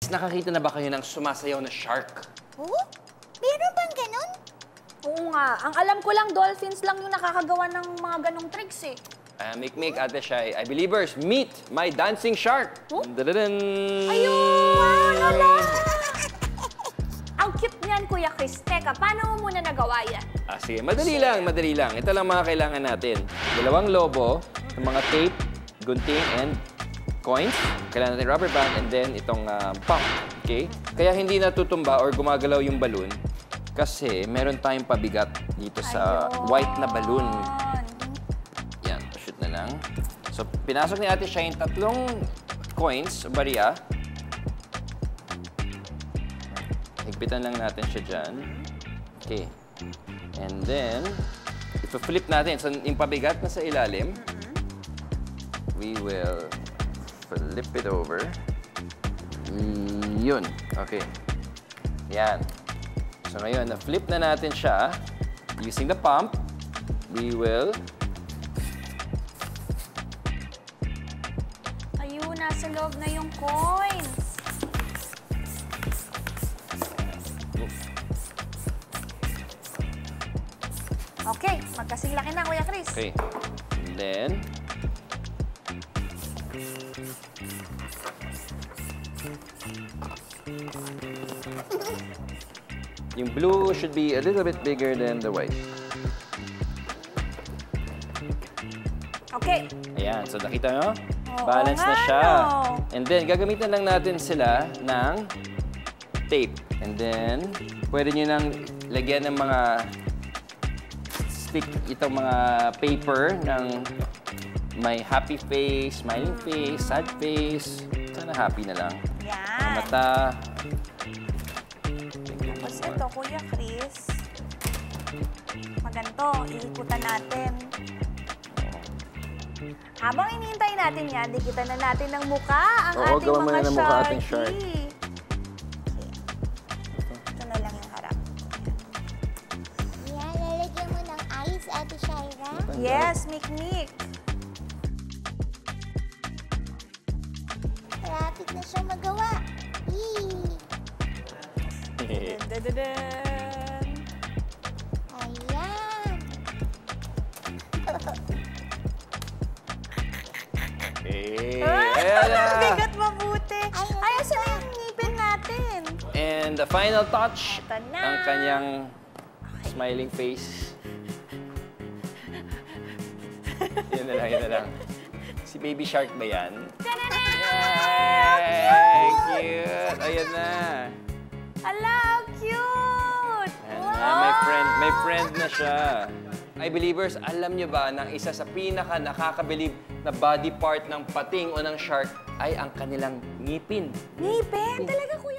Nakakita na ba kayo ng sumasayaw na shark? Oh? Meron bang ganun? Oo nga. Ang alam ko lang, dolphins lang yung nakakagawa ng mga ganong tricks eh. Mikmik, Ate Shai, I believers, meet my dancing shark! Oh? Dadadan! Ayun! Ala! Ang cute niyan, Kuya Chris. Teka, paano mo muna nagawa yan? Sige, madali lang, madali lang. Ito lang mga kailangan natin. 2 lobo, mga tape, gunting, and coins. Kailangan natin rubber band, and then itong pump. Okay? Kaya hindi natutumba or gumagalaw yung balloon kasi meron tayong pabigat dito sa white na balloon. Yan, shoot na lang. So, pinasok ni Ate Shai yung 3 coins, bariya. Higpitan lang natin siya dyan. Okay. And then, ipa-flip natin. So, yung pabigat na sa ilalim, we will flip it over. Yun. Okay. Yan. So, ngayon, na-flip na natin siya. Using the pump, we will... Ayun, nasa loob na yung coins. Okay, magkasing laki na, Kuya Chris. Okay. And then... Yung blue should be a little bit bigger than the white. Okay. Ayan. So, nakita nyo? Oo Balance na nga, siya. no? And then, gagamitan lang natin sila ng tape. And then, pwede nyo nang lagyan ng mga stick, itong mga paper ng may happy face, smiling face, sad face. Sana happy na lang. Yan. Mata. Tapos ito, Kuya Chris. Maganto, iikutan natin. Habang inihintay natin yan, dikitan na natin ng muka ang Oo, ating gawan mo mga na ng mukha ating shark. sharky. Ito na lang yung harap. Yan, lalagyan mo ng ice, Ate Shaira. Yes, Mikmik. Rapid na siya magawa. Dadadadan. Ayan. Hey. Ayan na. bigat mabuti. Ay, asan na yung ngipin natin? And the final touch, Ito na. ang kanyang smiling face. Yun na lang, yun na lang. Si Baby Shark ba yan? Yay! Cute! Ayan na. Hala, cute! Ayan na, may friend na siya. Ay, believers, alam niyo ba na isa sa pinaka nakakabilib na body part ng pating o ng shark ay ang kanilang ngipin? Ngipin? Talaga, Kuya